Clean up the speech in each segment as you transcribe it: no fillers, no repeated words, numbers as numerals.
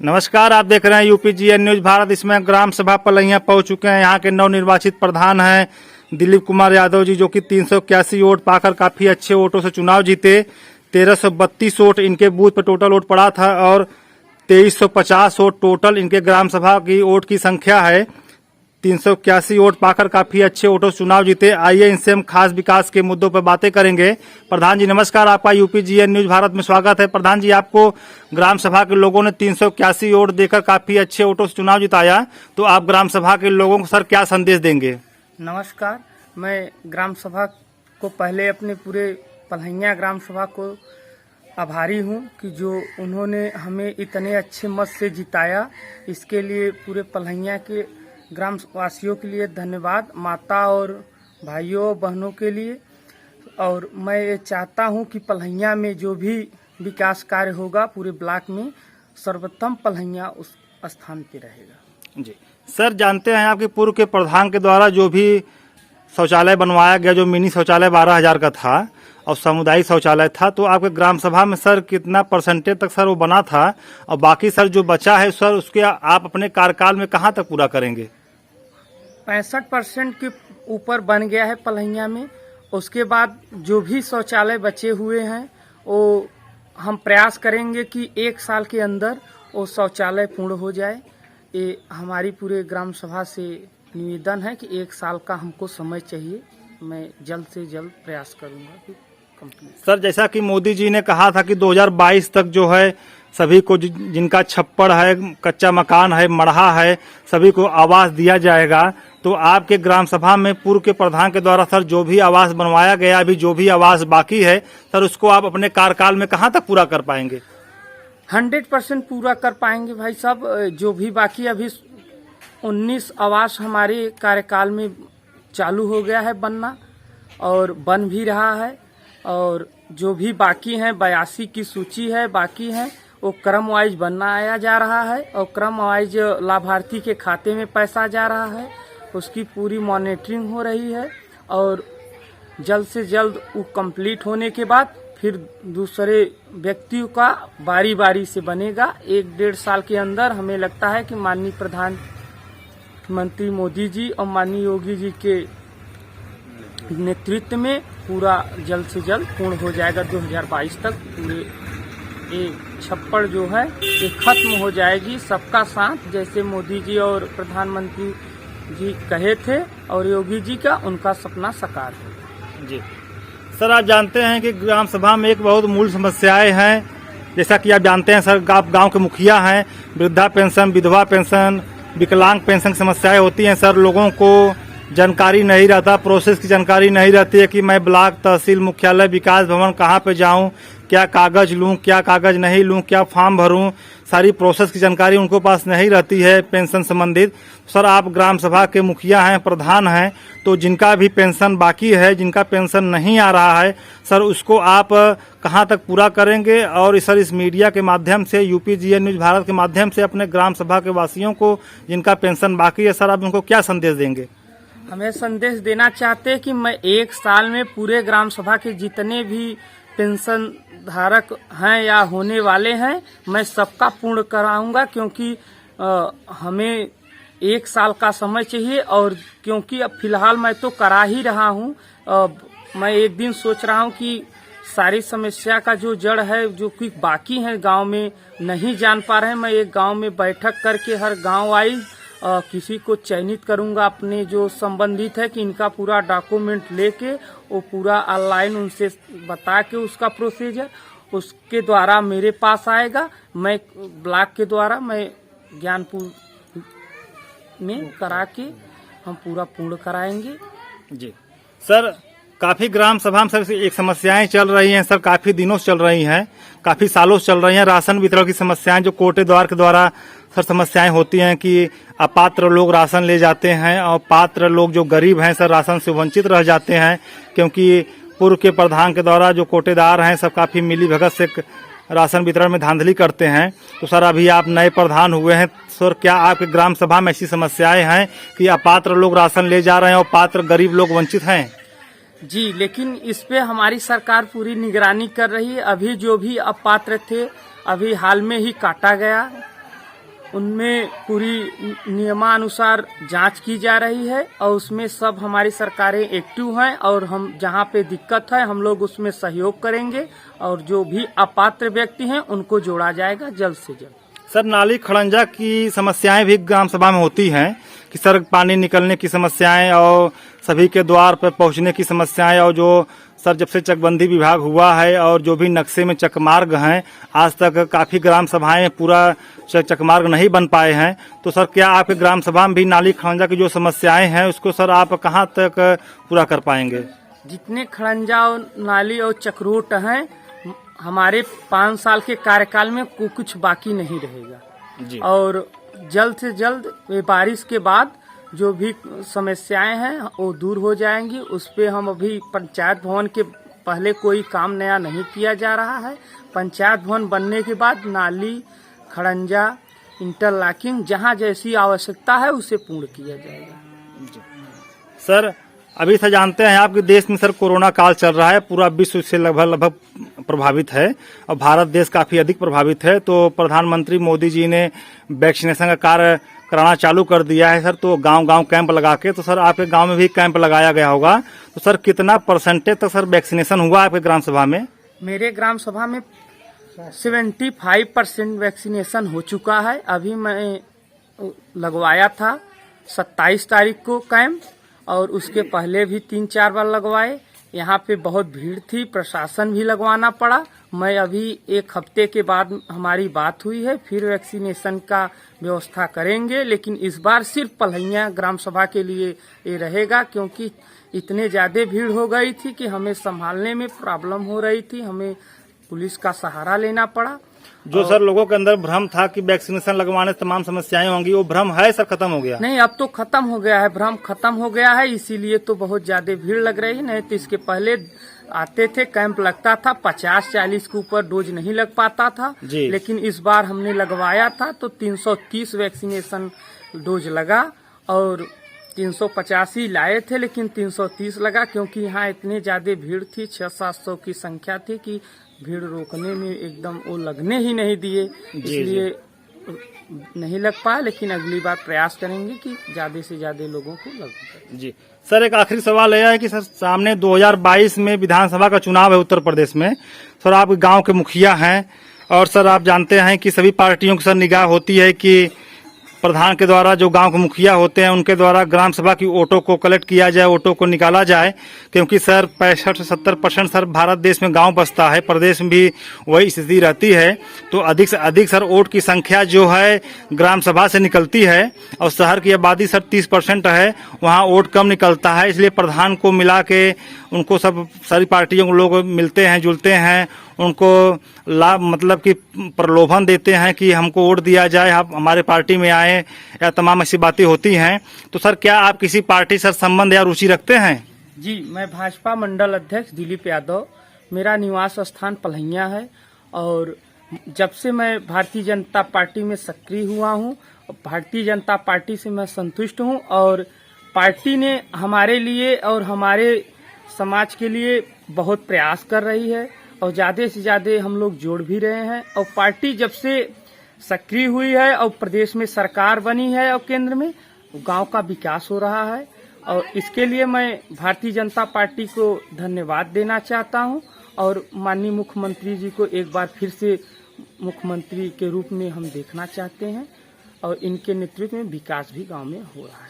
नमस्कार, आप देख रहे हैं यूपीजीएन न्यूज भारत। इसमें ग्राम सभा पलैया पहुंच चुके हैं। यहाँ के नवनिर्वाचित प्रधान हैं दिलीप कुमार यादव जी, जो कि 381 वोट पाकर काफी अच्छे वोटों से चुनाव जीते। 1332 वोट इनके बूथ पर टोटल वोट पड़ा था और 2350 वोट टोटल इनके ग्राम सभा की वोट की संख्या है। 381 वोट पाकर काफी अच्छे वोटों से चुनाव जीते। आइए इनसे हम खास विकास के मुद्दों पर बातें करेंगे। प्रधान जी नमस्कार, आपका यूपीजीएन न्यूज भारत में स्वागत है। प्रधान जी, आपको ग्राम सभा के लोगों ने 381 वोट देकर काफी अच्छे वोटों से चुनाव जिताया, तो आप ग्राम सभा के लोगों को सर क्या संदेश देंगे? नमस्कार, मैं ग्राम सभा को पहले अपने पूरे पलहैया ग्राम सभा को आभारी हूं कि जो उन्होंने हमें इतने अच्छे मत से जिताया। इसके लिए पूरे पलहैया के ग्राम वासियों के लिए धन्यवाद, माता और भाइयों बहनों के लिए। और मैं ये चाहता हूं कि पलहैया में जो भी विकास कार्य होगा पूरे ब्लॉक में सर्वोत्तम पलहैया उस स्थान पे रहेगा। जी सर, जानते हैं आपके पूर्व के प्रधान के द्वारा जो भी शौचालय बनवाया गया, जो मिनी शौचालय 12,000 का था और सामुदायिक शौचालय था, तो आपके ग्राम सभा में सर कितना परसेंटेज तक सर वो बना था? और बाकी सर जो बचा है सर, उसके आप अपने कार्यकाल में कहाँ तक पूरा करेंगे? 65% के ऊपर बन गया है पलहैया में। उसके बाद जो भी शौचालय बचे हुए हैं वो हम प्रयास करेंगे कि 1 साल के अंदर वो शौचालय पूर्ण हो जाए। ये हमारी पूरे ग्राम सभा से निवेदन है कि 1 साल का हमको समय चाहिए। मैं जल्द से जल्द प्रयास करूंगा कि कंप्लीट। सर, जैसा कि मोदी जी ने कहा था कि 2022 तक जो है सभी को जिनका छप्पड़ है, कच्चा मकान है, मढ़ा है, सभी को आवास दिया जाएगा। तो आपके ग्राम सभा में पूर्व के प्रधान के द्वारा सर जो भी आवास बनवाया गया, अभी जो भी आवास बाकी है सर, उसको आप अपने कार्यकाल में कहाँ तक पूरा कर पाएंगे? 100% पूरा कर पाएंगे भाई साहब। जो भी बाकी अभी 19 आवास हमारे कार्यकाल में चालू हो गया है बनना और बन भी रहा है। और जो भी बाकी हैं 82 की सूची है बाकी है, वो क्रम वाइज बनाया जा रहा है और क्रम वाइज लाभार्थी के खाते में पैसा जा रहा है। उसकी पूरी मॉनिटरिंग हो रही है और जल्द से जल्द वो कंप्लीट होने के बाद फिर दूसरे व्यक्तियों का बारी बारी से बनेगा। 1-1.5 साल के अंदर हमें लगता है कि माननीय प्रधानमंत्री मोदी जी और माननीय योगी जी के नेतृत्व में पूरा जल्द से जल्द पूर्ण हो जाएगा। 2022 तक पूरे ये छप्पड़ जो है ये खत्म हो जाएगी। सबका साथ, जैसे मोदी जी और प्रधानमंत्री जी कहे थे और योगी जी का उनका सपना साकार हो। जी सर, आप जानते हैं कि ग्राम सभा में एक बहुत मूल समस्याएं हैं। जैसा कि आप जानते हैं सर, आप गांव के मुखिया हैं। वृद्धा पेंशन, विधवा पेंशन, विकलांग पेंशन समस्याएं होती हैं सर। लोगों को जानकारी नहीं रहता, प्रोसेस की जानकारी नहीं रहती है कि मैं ब्लॉक, तहसील मुख्यालय, विकास भवन कहाँ पे जाऊं, क्या कागज लूं, क्या कागज नहीं लूं, क्या फॉर्म भरूं, सारी प्रोसेस की जानकारी उनको पास नहीं रहती है पेंशन संबंधित। सर, आप ग्राम सभा के मुखिया हैं, प्रधान हैं, तो जिनका भी पेंशन बाकी है, जिनका पेंशन नहीं आ रहा है सर, उसको आप कहाँ तक पूरा करेंगे? और सर, इस मीडिया के माध्यम से, यूपीजीएन न्यूज भारत के माध्यम से अपने ग्राम सभा के वासियों को जिनका पेंशन बाकी है सर, आप उनको क्या संदेश देंगे? हमें संदेश देना चाहते हैं कि मैं 1 साल में पूरे ग्राम सभा के जितने भी पेंशन धारक हैं या होने वाले हैं, मैं सबका पूर्ण कराऊंगा। क्योंकि हमें 1 साल का समय चाहिए और क्योंकि अब फिलहाल मैं तो करा ही रहा हूं। मैं एक दिन सोच रहा हूं कि सारी समस्या का जो जड़ है, जो कि बाकी है गांव में नहीं जान पा रहे हैं, मैं एक गांव में बैठक करके हर गांव वाइज किसी को चयनित करूंगा अपने जो संबंधित है कि इनका पूरा डॉक्यूमेंट लेके वो पूरा ऑनलाइन उनसे बता के उसका प्रोसीजर उसके द्वारा मेरे पास आएगा। मैं ब्लॉक के द्वारा मैं ज्ञानपुर में करा के हम पूरा पूर्ण कराएंगे। जी सर, काफी ग्राम सभा में सर एक समस्याएं चल रही हैं सर, काफी दिनों से चल रही हैं, काफी सालों से चल रही हैं। राशन वितरण की समस्याएं जो कोटे द्वार के द्वारा सर समस्याएं होती हैं कि अपात्र लोग राशन ले जाते हैं और पात्र लोग जो गरीब हैं सर राशन से वंचित रह जाते हैं, क्योंकि पूर्व के प्रधान के द्वारा जो कोटेदार हैं सब काफी मिली भगत से राशन वितरण में धांधली करते हैं। तो सर, अभी आप नए प्रधान हुए हैं सर, क्या आपके ग्राम सभा में ऐसी समस्याएं हैं कि अपात्र लोग राशन ले जा रहे हैं और पात्र गरीब लोग वंचित हैं? जी, लेकिन इस पे हमारी सरकार पूरी निगरानी कर रही है। अभी जो भी अपात्र थे अभी हाल में ही काटा गया उनमें पूरी नियमानुसार जांच की जा रही है और उसमें सब हमारी सरकारें एक्टिव हैं और हम जहां पे दिक्कत है हम लोग उसमें सहयोग करेंगे और जो भी अपात्र व्यक्ति हैं उनको जोड़ा जाएगा जल्द से जल्द। सर, नाली खड़ंजा की समस्याएं भी ग्राम सभा में होती हैं कि सर पानी निकलने की समस्याएं और सभी के द्वार पर पहुंचने की समस्याएं, और जो सर जब से चकबंदी विभाग हुआ है और जो भी नक्शे में चकमार्ग हैं आज तक काफी ग्राम सभाएं पूरा चकमार्ग नहीं बन पाए हैं। तो सर क्या आपके ग्राम सभा में भी नाली खड़ंजा की जो समस्याएं हैं उसको सर आप कहां तक पूरा कर पाएंगे? जितने खड़ंजा और नाली और चक्रोट हैं हमारे 5 साल के कार्यकाल में कुछ बाकी नहीं रहेगा जी। और जल्द से जल्द बारिश के बाद जो भी समस्याएं हैं वो दूर हो जाएंगी। उस पे हम अभी पंचायत भवन के पहले कोई काम नया नहीं किया जा रहा है। पंचायत भवन बनने के बाद नाली खड़ंजा इंटरलॉकिंग जहां जैसी आवश्यकता है उसे पूर्ण किया जाएगा। सर अभी से जानते हैं आपके देश में सर कोरोना काल चल रहा है, पूरा विश्व से लगभग प्रभावित है और भारत देश काफी अधिक प्रभावित है। तो प्रधानमंत्री मोदी जी ने वैक्सीनेशन का कार्य कराना चालू कर दिया है सर, तो गांव-गांव कैंप लगा के। तो सर आपके गांव में भी कैंप लगाया गया होगा, तो सर कितना परसेंटेज तक सर वैक्सीनेशन हुआ आपके ग्राम सभा में? मेरे ग्राम सभा में 75% वैक्सीनेशन हो चुका है। अभी मैं लगवाया था 27 तारीख को कैंप और उसके पहले भी 3-4 बार लगवाए। यहाँ पे बहुत भीड़ थी, प्रशासन भी लगवाना पड़ा। मैं अभी 1 हफ्ते के बाद हमारी बात हुई है, फिर वैक्सीनेशन का व्यवस्था करेंगे, लेकिन इस बार सिर्फ पलहैया ग्राम सभा के लिए ये रहेगा क्योंकि इतने ज्यादा भीड़ हो गई थी कि हमें संभालने में प्रॉब्लम हो रही थी, हमें पुलिस का सहारा लेना पड़ा। जो सर लोगों के अंदर भ्रम था कि वैक्सीनेशन लगवाने से तमाम समस्याएं होंगी, वो भ्रम है सर खत्म हो गया? नहीं, अब तो खत्म हो गया है, भ्रम खत्म हो गया है, इसीलिए तो बहुत ज्यादा भीड़ लग रही है। नहीं तो इसके पहले आते थे, कैंप लगता था, 50-40 के ऊपर डोज नहीं लग पाता था, लेकिन इस बार हमने लगवाया था तो 330 वैक्सीनेशन डोज लगा और 385 लाए थे लेकिन 330 लगा क्योंकि यहाँ इतने ज्यादा भीड़ थी, 600-700 की संख्या थी कि भीड़ रोकने में एकदम वो लगने ही नहीं दिए, इसलिए नहीं लग पाया। लेकिन अगली बार प्रयास करेंगे कि ज्यादा से ज्यादा लोगों को लगे। जी सर, एक आखिरी सवाल यह है कि सर सामने 2022 में विधानसभा का चुनाव है उत्तर प्रदेश में। सर आप गांव के मुखिया हैं और सर आप जानते हैं कि सभी पार्टियों की सर निगाह होती है कि प्रधान के द्वारा जो गांव के मुखिया होते हैं उनके द्वारा ग्राम सभा की वोटों को कलेक्ट किया जाए, वोटों को निकाला जाए, क्योंकि सर 65 से 70% सर भारत देश में गांव बसता है, प्रदेश में भी वही स्थिति रहती है। तो अधिक से अधिक सर वोट की संख्या जो है ग्राम सभा से निकलती है और शहर की आबादी सर 30% है, वहाँ वोट कम निकलता है। इसलिए प्रधान को मिला के उनको सब सारी पार्टियों के लोग मिलते हैं, जुलते हैं, उनको लाभ मतलब कि प्रलोभन देते हैं कि हमको वोट दिया जाए, आप हमारे पार्टी में आए, या तमाम ऐसी बातें होती हैं। तो सर क्या आप किसी पार्टी से संबंध या रुचि रखते हैं? जी, मैं भाजपा मंडल अध्यक्ष दिलीप यादव, मेरा निवास स्थान पलहैया है और जब से मैं भारतीय जनता पार्टी में सक्रिय हुआ हूँ, भारतीय जनता पार्टी से मैं संतुष्ट हूँ और पार्टी ने हमारे लिए और हमारे समाज के लिए बहुत प्रयास कर रही है और ज्यादा से ज्यादा हम लोग जोड़ भी रहे हैं। और पार्टी जब से सक्रिय हुई है और प्रदेश में सरकार बनी है और केंद्र में गांव का विकास हो रहा है और इसके लिए मैं भारतीय जनता पार्टी को धन्यवाद देना चाहता हूं और माननीय मुख्यमंत्री जी को एक बार फिर से मुख्यमंत्री के रूप में हम देखना चाहते हैं और इनके नेतृत्व में विकास भी गांव में हो रहा है।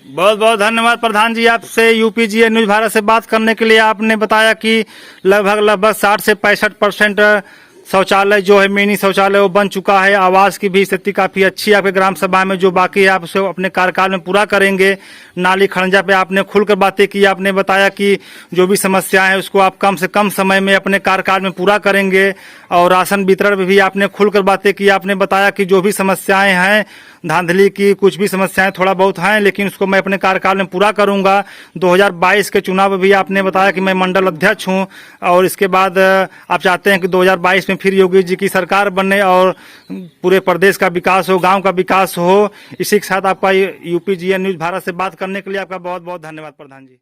बहुत बहुत धन्यवाद प्रधान जी, आपसे यूपीजीए न्यूज भारत से बात करने के लिए। आपने बताया कि लगभग 60 से 65% शौचालय जो है मिनी शौचालय वो बन चुका है, आवास की भी स्थिति काफी अच्छी है आपके ग्राम सभा में, जो बाकी है आप उसे अपने कार्यकाल में पूरा करेंगे। नाली खड़ंजा पे आपने खुलकर बातें की, आपने बताया कि जो भी समस्याएं हैं उसको आप कम से कम समय में अपने कार्यकाल में पूरा करेंगे और राशन वितरण में भी आपने खुलकर बातें की। आपने बताया कि जो भी समस्याएं हैं धांधली की कुछ भी समस्याएं थोड़ा बहुत हैं लेकिन उसको मैं अपने कार्यकाल में पूरा करूंगा। 2022 के चुनाव में भी आपने बताया कि मैं मंडल अध्यक्ष हूं और इसके बाद आप चाहते हैं कि 2022 में फिर योगी जी की सरकार बने और पूरे प्रदेश का विकास हो, गांव का विकास हो। इसी के साथ आपका यूपीजीए न्यूज भारत से बात करने के लिए आपका बहुत बहुत धन्यवाद प्रधान जी।